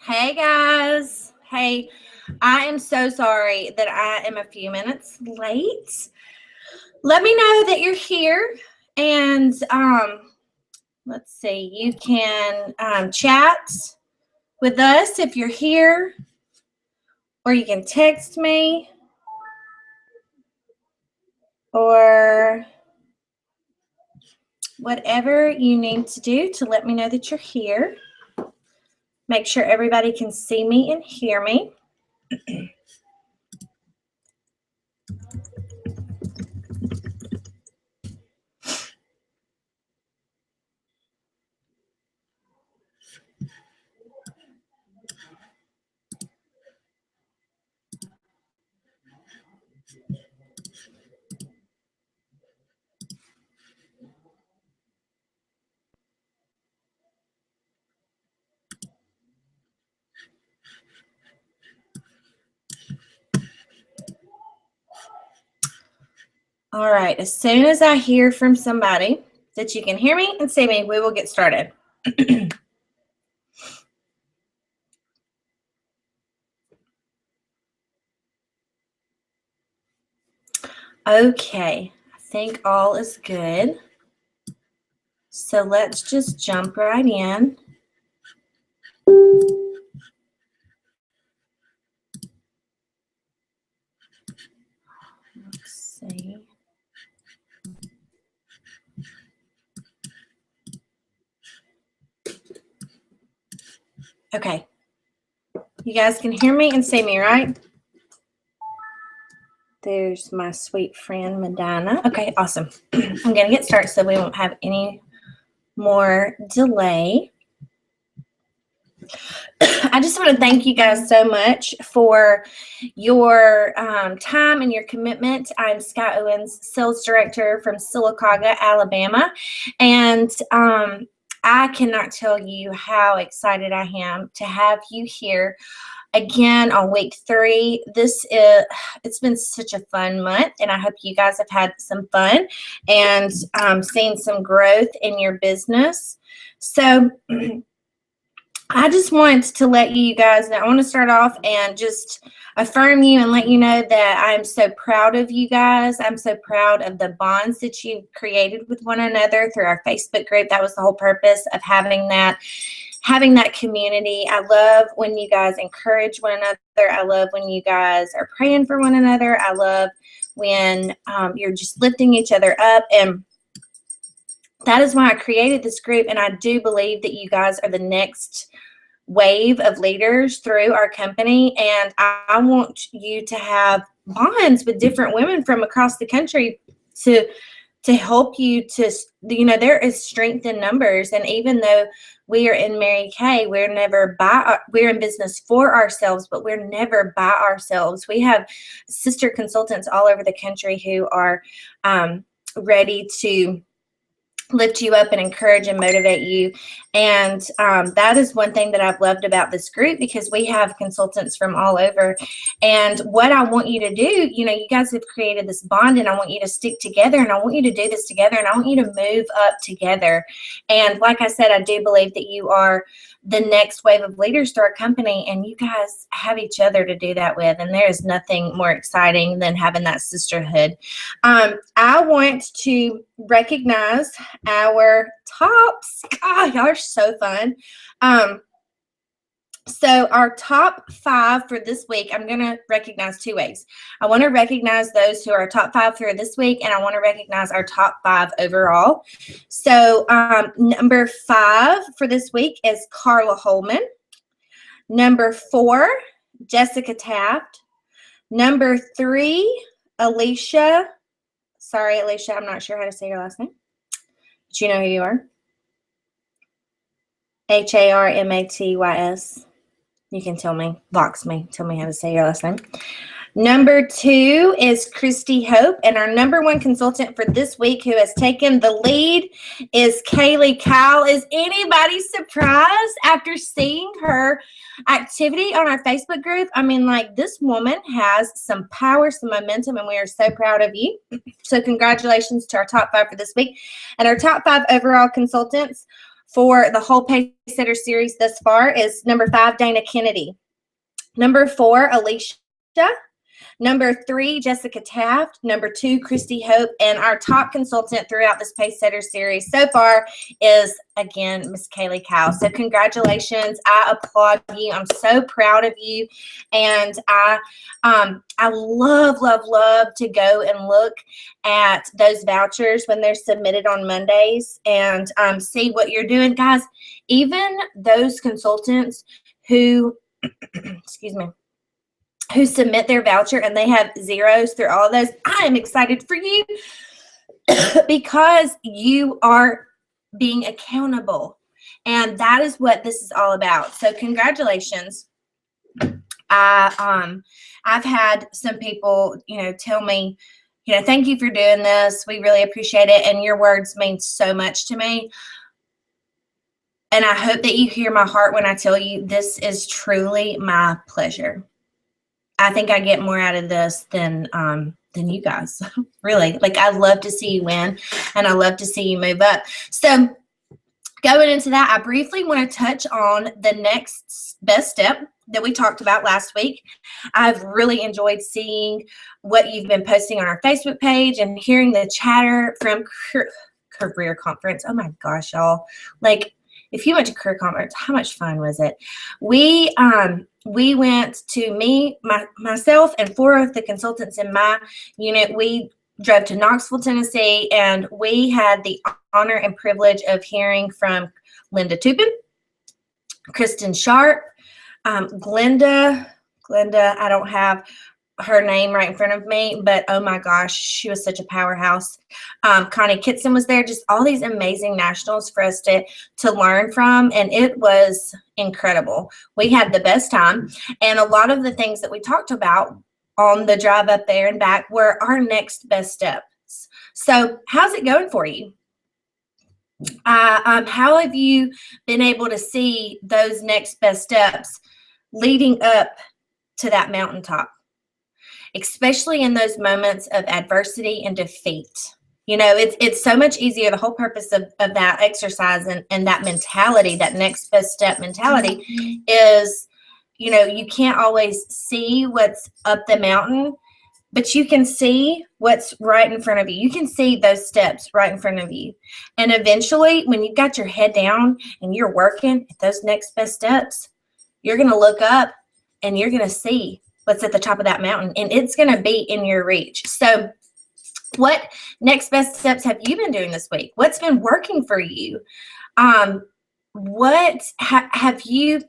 Hey guys. Hey, I am so sorry that I am a few minutes late. Let me know that you're here, and let's see, you can chat with us if you're here, or you can text me, or whatever you need to do to let me know that you're here. Make sure everybody can see me and hear me. All right, as soon as I hear from somebody that you can hear me and see me, we will get started. Okay, I think all is good. So let's just jump right in. Let's see. Okay. You guys can hear me and see me, right? There's my sweet friend, Medina. Okay, awesome. I'm going to get started so we won't have any more delay. I just want to thank you guys so much for your time and your commitment. I'm Sky Owens, Sales Director from Sylacauga, Alabama, and I cannot tell you how excited I am to have you here again on week 3. It's been such a fun month, and I hope you guys have had some fun and seen some growth in your business. So I just want to let you guys know, I want to start off and just affirm you and let you know that I'm so proud of you guys. I'm so proud of the bonds that you've created with one another through our Facebook group. That was the whole purpose of having that community. I love when you guys encourage one another. I love when you guys are praying for one another. I love when you're just lifting each other up, and that is why I created this group. And I do believe that you guys are the next wave of leaders through our company, and I want you to have bonds with different women from across the country to help you to, there is strength in numbers. And even though we are in Mary Kay, we're in business for ourselves, but we're never by ourselves. We have sister consultants all over the country who are ready to lift you up and encourage and motivate you. And that is one thing that I've loved about this group, because we have consultants from all over. And what I want you to do, you guys have created this bond, and I want you to stick together, and I want you to do this together, and I want you to move up together. And like I said, I do believe that you are the next wave of leaders to our company, and you guys have each other to do that with. And there is nothing more exciting than having that sisterhood. I want to recognize our tops. God, y'all are so fun. So our top 5 for this week, I'm going to recognize 2 ways. I want to recognize those who are top 5 for this week, and I want to recognize our top 5 overall. So number 5 for this week is Carla Holman. Number 4, Jessica Taft. Number 3, Alicia. Sorry, Alicia, I'm not sure how to say your last name, but you know who you are. Harmatys. You can tell me, box me, tell me how to say your last name. Number 2 is Christy Hope, and our number 1 consultant for this week who has taken the lead is Kaylee Kyle. Is anybody surprised after seeing her activity on our Facebook group? I mean, like, this woman has some power, some momentum, and we are so proud of you. So congratulations to our top 5 for this week. And our top 5 overall consultants for the whole Pacesetter series thus far is number 5, Dana Kennedy. Number 4, Alicia. Number 3, Jessica Taft. Number 2, Christy Hope. And our top consultant throughout this Pacesetter series so far is, again, Miss Kaylee Cow. So congratulations. I applaud you. I'm so proud of you. And I love to go and look at those vouchers when they're submitted on Mondays and see what you're doing. Guys, even those consultants who, excuse me, who submit their voucher and they have zeros through all of those, I am excited for you because you are being accountable. And that is what this is all about. So congratulations. I've had some people, tell me, thank you for doing this. We really appreciate it. And your words mean so much to me. And I hope that you hear my heart when I tell you this is truly my pleasure. I think I get more out of this than you guys, really. Like, I love to see you win, and I love to see you move up. So going into that, I briefly want to touch on the next best step that we talked about last week. I've really enjoyed seeing what you've been posting on our Facebook page and hearing the chatter from Career Conference. Oh my gosh, y'all. Like, if you went to Career Conference, how much fun was it? We went to myself and 4 of the consultants in my unit. We drove to Knoxville, Tennessee, and we had the honor and privilege of hearing from Linda Tupin, Kristen Sharp, Glenda, I don't have her name right in front of me, but oh my gosh, she was such a powerhouse. Connie Kitson was there, just all these amazing nationals for us to learn from, and it was incredible. We had the best time, and a lot of the things that we talked about on the drive up there and back were our next best steps. So how's it going for you? How have you been able to see those next best steps leading up to that mountaintop? Especially in those moments of adversity and defeat. It's so much easier. The whole purpose of that exercise and that mentality, that next best step mentality, is, you can't always see what's up the mountain, but you can see what's right in front of you. You can see those steps right in front of you. And eventually, when you've got your head down and you're working at those next best steps, you're going to look up and you're going to see what's at the top of that mountain, and it's going to be in your reach. So what next best steps have you been doing this week? What's been working for you? What have you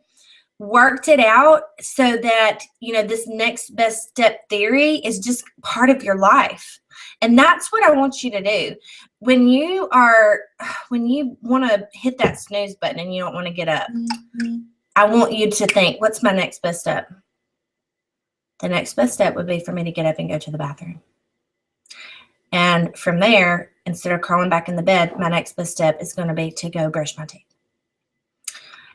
worked it out so that, this next best step theory is just part of your life? And that's what I want you to do. When you want to hit that snooze button and you don't want to get up, I want you to think, what's my next best step? The next best step would be for me to get up and go to the bathroom. And from there, instead of crawling back in the bed, my next best step is going to be to go brush my teeth.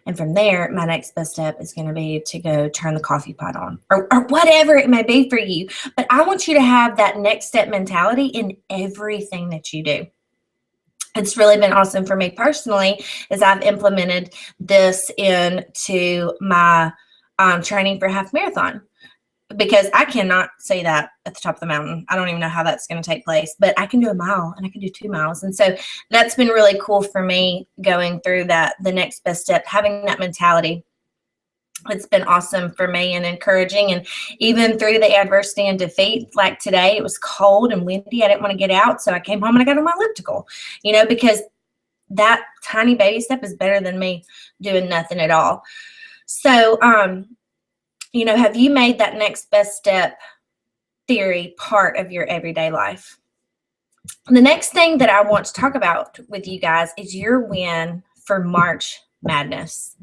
And from there, my next best step is going to be to go turn the coffee pot on, or whatever it may be for you. But I want you to have that next step mentality in everything that you do. It's really been awesome for me personally as I've implemented this into my training for half marathon. Because I cannot say that at the top of the mountain. I don't even know how that's going to take place, but I can do a mile and I can do 2 miles. And so that's been really cool for me going through that, the next best step, having that mentality. It's been awesome for me and encouraging. And even through the adversity and defeat, like today, it was cold and windy. I didn't want to get out. So I came home and I got on my elliptical, because that tiny baby step is better than me doing nothing at all. So, have you made that next best step theory part of your everyday life? The next thing that I want to talk about with you guys is your win for March Madness.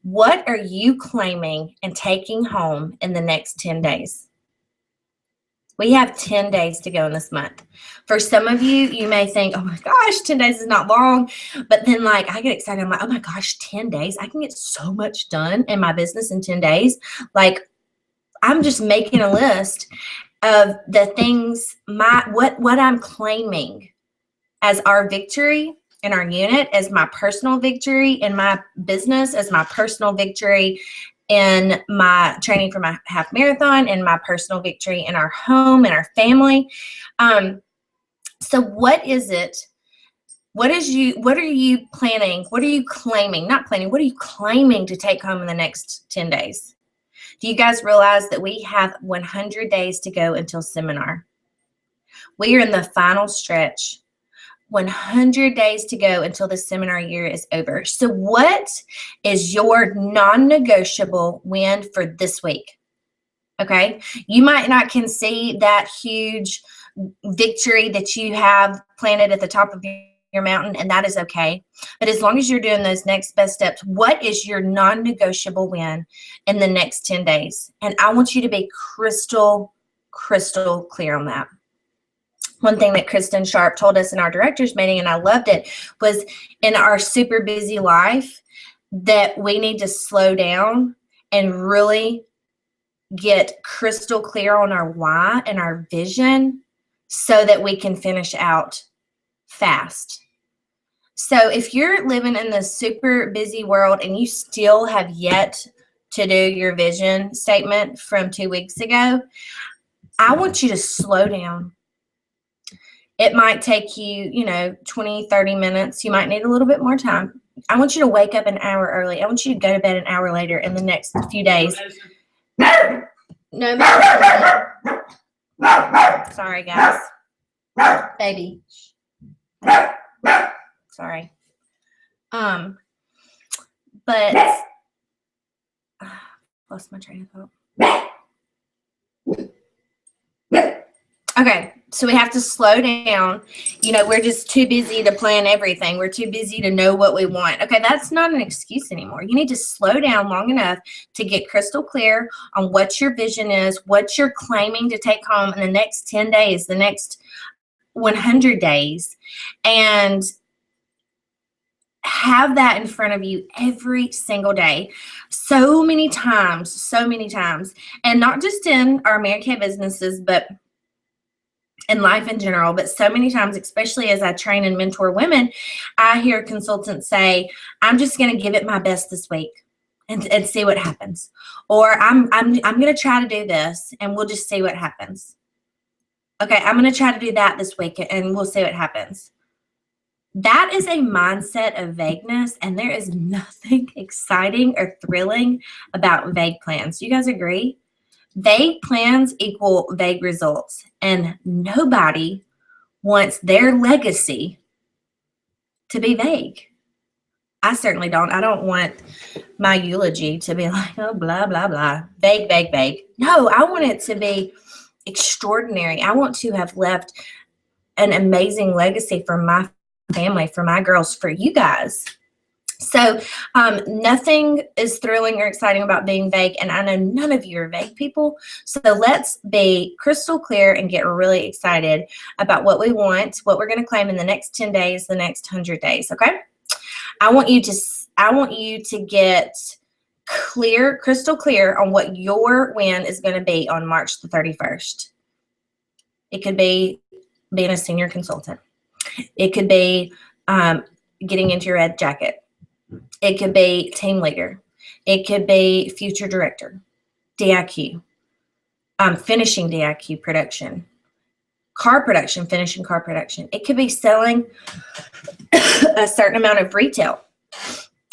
What are you claiming and taking home in the next 10 days? We have 10 days to go in this month. For some of you, you may think, oh my gosh, 10 days is not long. But then I get excited. I'm like, oh my gosh, 10 days. I can get so much done in my business in 10 days. I'm just making a list of the things, what I'm claiming as our victory in our unit as my personal victory, in my business as my personal victory, in my training for my half marathon, and my personal victory in our home and our family. So what is it? What are you planning? What are you claiming? Not planning. What are you claiming to take home in the next 10 days? Do you guys realize that we have 100 days to go until seminar? We are in the final stretch. 100 days to go until the seminar year is over. So what is your non-negotiable win for this week? Okay. You might not can see that huge victory that you have planted at the top of your mountain, and that is okay. But as long as you're doing those next best steps, what is your non-negotiable win in the next 10 days? And I want you to be crystal clear on that. One thing that Kristen Sharp told us in our directors meeting, and I loved it, was in our super busy life that we need to slow down and really get crystal clear on our why and our vision so that we can finish out fast. So if you're living in this super busy world and you still have yet to do your vision statement from 2 weeks ago, I want you to slow down. It might take you, 20, 30 minutes. You might need a little bit more time. I want you to wake up an hour early. I want you to go to bed an hour later in the next few days. No, sorry, guys. Baby. Sorry. But lost my train of thought. Okay, so we have to slow down. We're just too busy to plan everything. We're too busy to know what we want. Okay, that's not an excuse anymore. You need to slow down long enough to get crystal clear on what your vision is, what you're claiming to take home in the next 10 days, the next 100 days, and have that in front of you every single day. So many times, and not just in our Mary Kay businesses, but in life in general, but so many times, especially as I train and mentor women, I hear consultants say, I'm just going to give it my best this week and see what happens. Or I'm going to try to do this and we'll just see what happens. Okay, I'm going to try to do that this week and we'll see what happens. That is a mindset of vagueness, and there is nothing exciting or thrilling about vague plans. Do you guys agree? Vague plans equal vague results, and nobody wants their legacy to be vague. I certainly don't. I don't want my eulogy to be like, oh, blah, blah, blah, vague, vague, vague. No, I want it to be extraordinary. I want to have left an amazing legacy for my family, for my girls, for you guys. So nothing is thrilling or exciting about being vague, and I know none of you are vague people. So let's be crystal clear and get really excited about what we want, what we're going to claim in the next 10 days, the next 100 days, okay? I want you to get clear, crystal clear on what your win is going to be on March the 31st. It could be being a senior consultant. It could be getting into your red jacket. It could be team leader. It could be future director, DIQ, finishing DIQ production, car production, finishing car production. It could be selling a certain amount of retail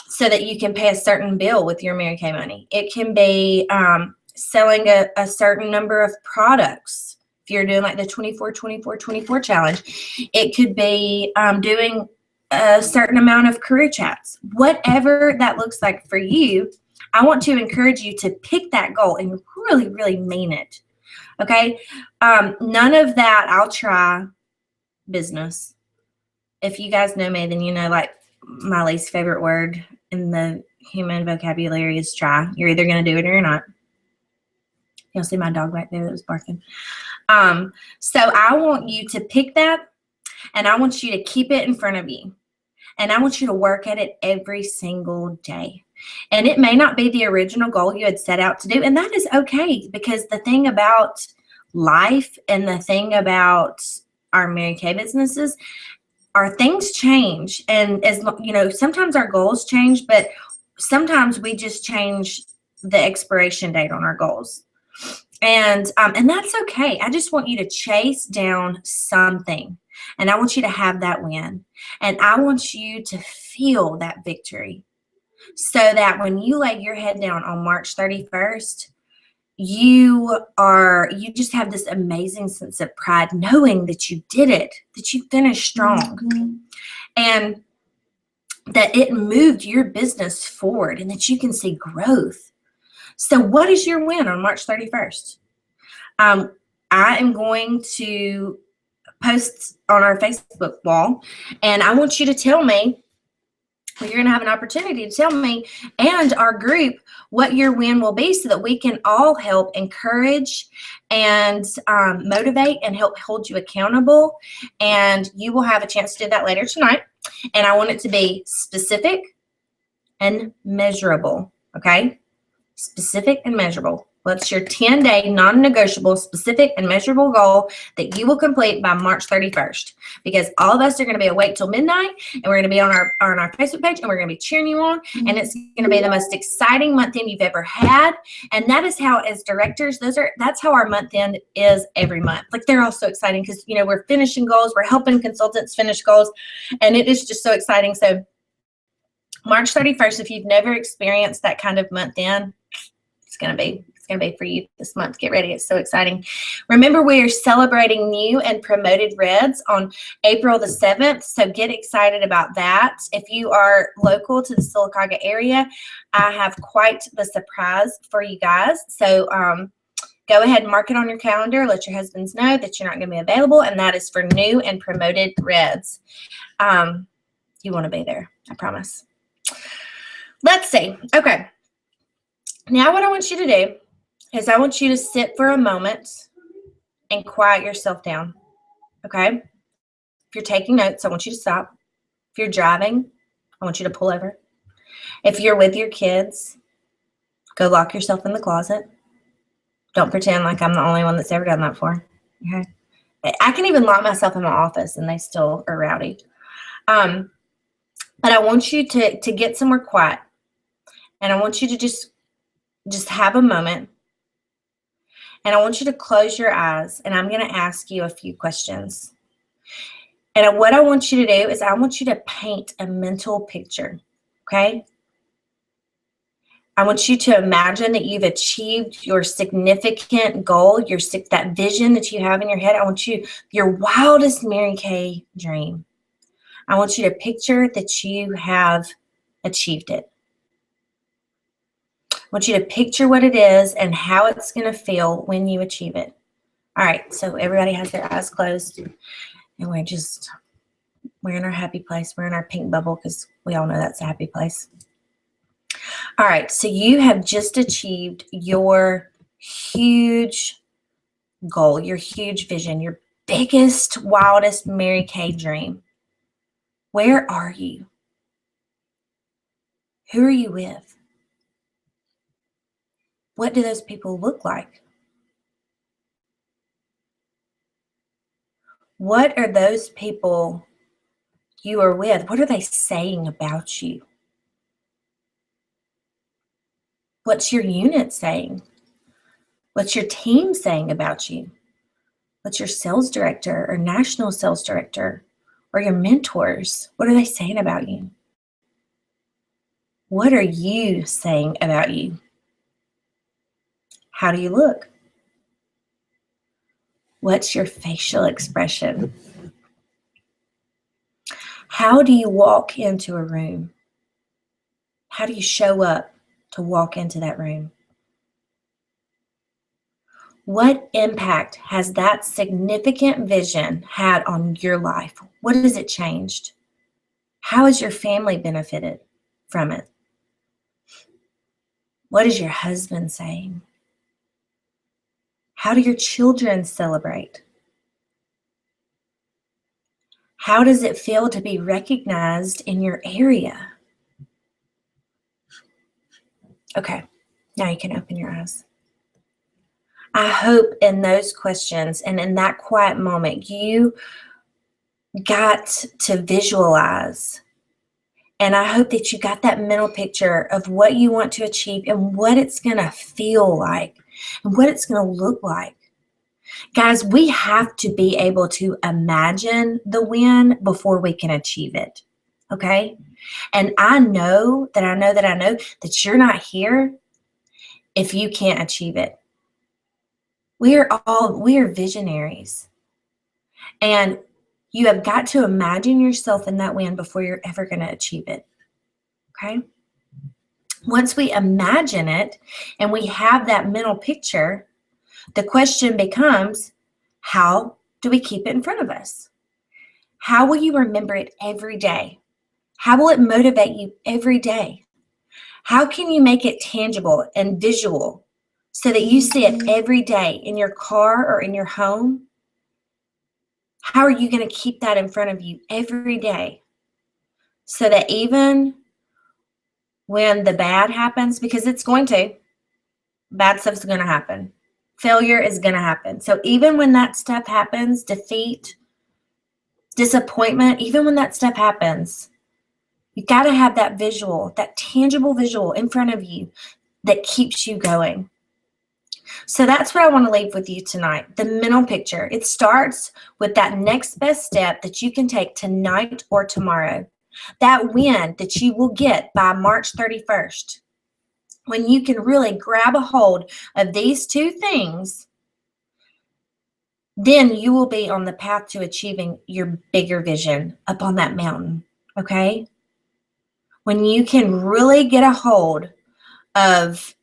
so that you can pay a certain bill with your Mary Kay money. It can be selling a certain number of products. If you're doing like the 24-24-24 challenge, it could be doing a certain amount of career chats. Whatever that looks like for you, I want to encourage you to pick that goal and really, really mean it. Okay? None of that I'll try business. If you guys know me, then you know like my least favorite word in the human vocabulary is try. You're either going to do it or you're not. You'll see my dog back there that was barking. So I want you to pick that, and I want you to keep it in front of you. And I want you to work at it every single day. And it may not be the original goal you had set out to do, and that is okay, because the thing about life and the thing about our Mary Kay businesses, our things change, and as you know, sometimes our goals change, but sometimes we just change the expiration date on our goals. And that's okay. I just want you to chase down something, and I want you to have that win, and I want you to feel that victory, so that when you lay your head down on March 31st, you just have this amazing sense of pride, knowing that you did it, that you finished strong, and that it moved your business forward, and that you can see growth. So what is your win on March 31st? I am going to post on our Facebook wall, and I want you to tell me, you're going to have an opportunity to tell me and our group what your win will be, so that we can all help encourage and motivate and help hold you accountable. And you will have a chance to do that later tonight. And I want it to be specific and measurable, okay? Specific and measurable. What's your 10-day non-negotiable, specific and measurable goal that you will complete by March 31st? Because all of us are going to be awake till midnight, and we're going to be on our Facebook page, and we're going to be cheering you on, and it's going to be the most exciting month end you've ever had. And that is how, as directors, that's how our month end is every month. Like, they're all so exciting because, you know, we're finishing goals, we're helping consultants finish goals, and it is just so exciting. So March 31st, if you've never experienced that kind of month end, it's going to be for you this month. Get ready. It's so exciting. Remember, we are celebrating new and promoted Reds on April the 7th. So get excited about that. If you are local to the Sylacauga area, I have quite the surprise for you guys. So go ahead and mark it on your calendar. Let your husbands know that you're not going to be available. And that is for new and promoted Reds. You want to be there. I promise. Let's see. Okay. Now what I want you to do is I want you to sit for a moment and quiet yourself down, okay? If you're taking notes, I want you to stop. If you're driving, I want you to pull over. If you're with your kids, go lock yourself in the closet. Don't pretend like I'm the only one that's ever done that before, okay? I can even lock myself in my office and they still are rowdy. But I want you to get somewhere quiet, and I want you to just have a moment. And I want you to close your eyes, and I'm going to ask you a few questions. And what I want you to do is I want you to paint a mental picture, okay? I want you to imagine that you've achieved your significant goal, that vision that you have in your head. I want your wildest Mary Kay dream. I want you to picture that you have achieved it. I want you to picture what it is and how it's going to feel when you achieve it. All right, so everybody has their eyes closed, and we're in our happy place. We're in our pink bubble because we all know that's a happy place. All right, so you have just achieved your huge goal, your huge vision, your biggest, wildest Mary Kay dream. Where are you? Who are you with? What do those people look like? What are those people you are with? What are they saying about you? What's your unit saying? What's your team saying about you? What's your sales director or national sales director or your mentors? What are they saying about you? What are you saying about you? How do you look? What's your facial expression? How do you walk into a room? How do you show up to walk into that room? What impact has that significant vision had on your life? What has it changed? How has your family benefited from it? What is your husband saying? How do your children celebrate? How does it feel to be recognized in your area? Okay, now you can open your eyes. I hope in those questions and in that quiet moment, you got to visualize. And I hope that you got that mental picture of what you want to achieve and what it's going to feel like and what it's going to look like. Guys, we have to be able to imagine the win before we can achieve it. Okay? And I know that you're not here if you can't achieve it. We are visionaries. And you have got to imagine yourself in that win before you're ever going to achieve it. Okay? Once we imagine it and we have that mental picture, the question becomes, how do we keep it in front of us? How will you remember it every day? How will it motivate you every day? How can you make it tangible and visual so that you see it every day in your car or in your home? How are you going to keep that in front of you every day so that even when the bad happens, because it's going to, bad stuff's going to happen. Failure is going to happen. So even when that stuff happens, defeat, disappointment, even when that stuff happens, you got to have that visual, that tangible visual in front of you that keeps you going. So that's what I want to leave with you tonight, the mental picture. It starts with that next best step that you can take tonight or tomorrow. That win that you will get by March 31st. When you can really grab a hold of these two things, then you will be on the path to achieving your bigger vision up on that mountain, okay? When you can really get a hold of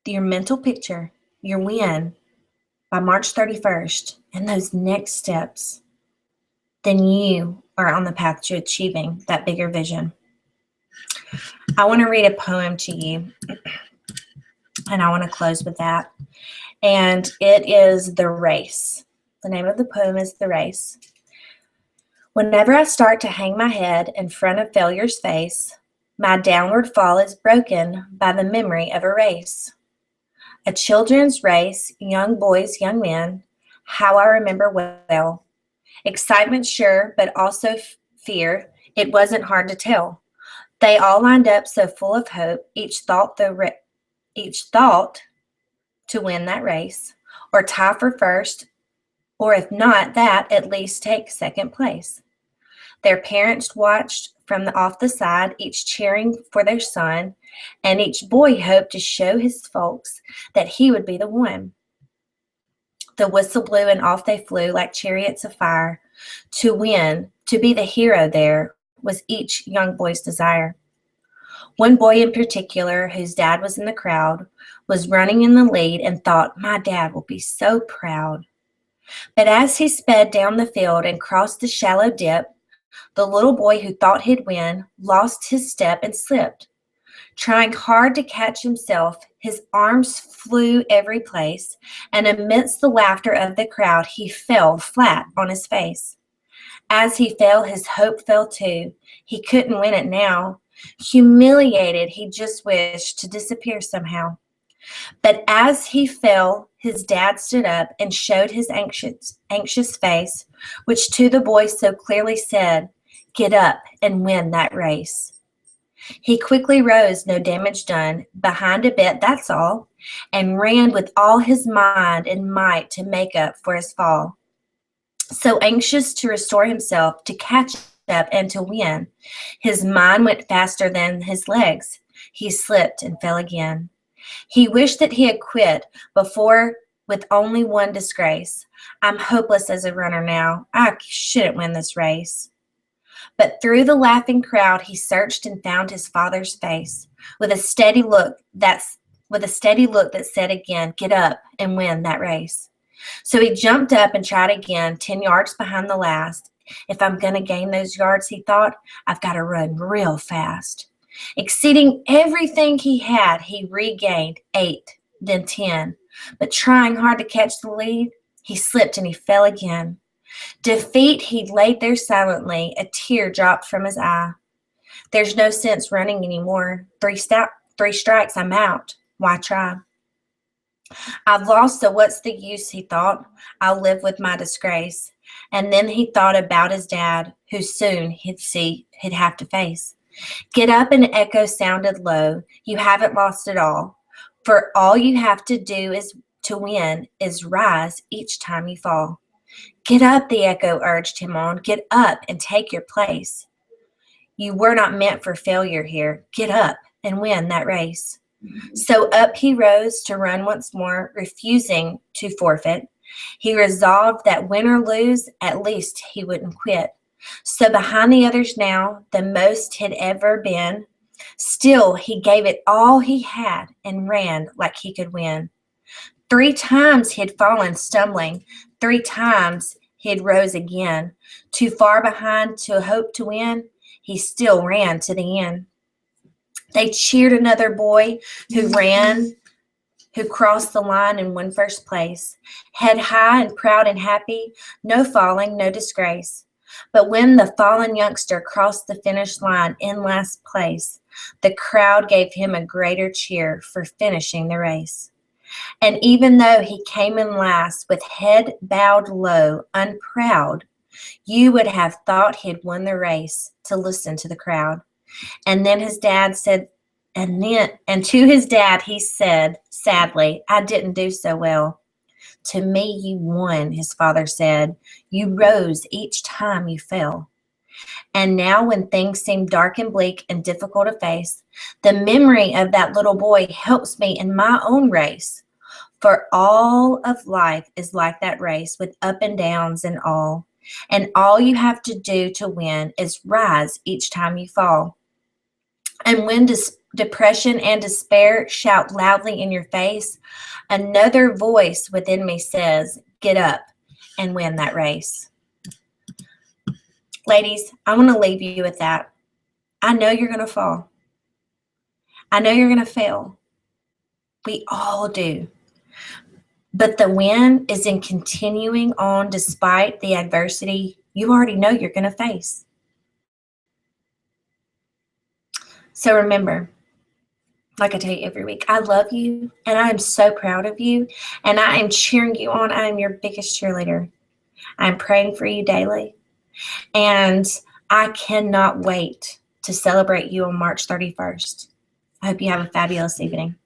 your mental picture, your win by March 31st, and those next steps, then you are on the path to achieving that bigger vision. I want to read a poem to you, and I want to close with that. And it is The Race. The name of the poem is The Race. Whenever I start to hang my head in front of failure's face, my downward fall is broken by the memory of a race. A children's race, young boys, young men, how I remember well. Excitement sure, but also fear. It wasn't hard to tell. They all lined up so full of hope, each thought to win that race, or tie for first, or if not that, at least take second place. Their parents watched from off the side, each cheering for their son, and each boy hoped to show his folks that he would be the one. The whistle blew and off they flew like chariots of fire. To win, to be the hero there, was each young boy's desire. One boy in particular, whose dad was in the crowd, was running in the lead and thought, my dad will be so proud. But as he sped down the field and crossed the shallow dip, the little boy who thought he'd win lost his step and slipped. Trying hard to catch himself, his arms flew every place, and amidst the laughter of the crowd, he fell flat on his face. As he fell, his hope fell too. He couldn't win it now. Humiliated, he just wished to disappear somehow. But as he fell, his dad stood up and showed his anxious face, which to the boy so clearly said, get up and win that race. He quickly rose, no damage done, behind a bit, that's all, and ran with all his mind and might to make up for his fall. So anxious to restore himself, to catch up and to win, his mind went faster than his legs. He slipped and fell again. He wished that he had quit before with only one disgrace. I'm hopeless as a runner now. I shouldn't win this race. But through the laughing crowd, he searched and found his father's face with a steady look that said again, get up and win that race. So he jumped up and tried again, 10 yards behind the last. If I'm going to gain those yards, he thought, I've got to run real fast. Exceeding everything he had, he regained 8, then 10. But trying hard to catch the lead, he slipped and he fell again. Defeat, he laid there silently, a tear dropped from his eye. There's no sense running anymore. 3 strikes, I'm out. Why try? I've lost, so what's the use, he thought. I'll live with my disgrace. And then he thought about his dad, who soon he'd have to face. Get up, an echo sounded low. You haven't lost it all. For all you have to do is to win is rise each time you fall. Get up, the echo urged him on. Get up and take your place. You were not meant for failure here. Get up and win that race. So up he rose to run once more, refusing to forfeit. He resolved that win or lose, at least he wouldn't quit. So behind the others now, the most had ever been, still he gave it all he had and ran like he could win. 3 times he'd fallen stumbling, 3 times he'd rose again. Too far behind to hope to win, he still ran to the end. They cheered another boy who ran, who crossed the line and won first place. Head high and proud and happy, no falling, no disgrace. But when the fallen youngster crossed the finish line in last place, the crowd gave him a greater cheer for finishing the race. And even though he came in last with head bowed low, unproud, you would have thought he'd won the race to listen to the crowd. And then his dad said, and to his dad he said, sadly, I didn't do so well. To me you won, his father said. You rose each time you fell. And now when things seem dark and bleak and difficult to face, the memory of that little boy helps me in my own race. For all of life is like that race with up and downs and all. And all you have to do to win is rise each time you fall. And when depression and despair shout loudly in your face, another voice within me says, get up and win that race. Ladies, I want to leave you with that. I know you're going to fall. I know you're going to fail. We all do. But the win is in continuing on despite the adversity you already know you're going to face. So remember, like I tell you every week, I love you and I am so proud of you and I am cheering you on. I am your biggest cheerleader. I'm praying for you daily and I cannot wait to celebrate you on March 31st. I hope you have a fabulous evening.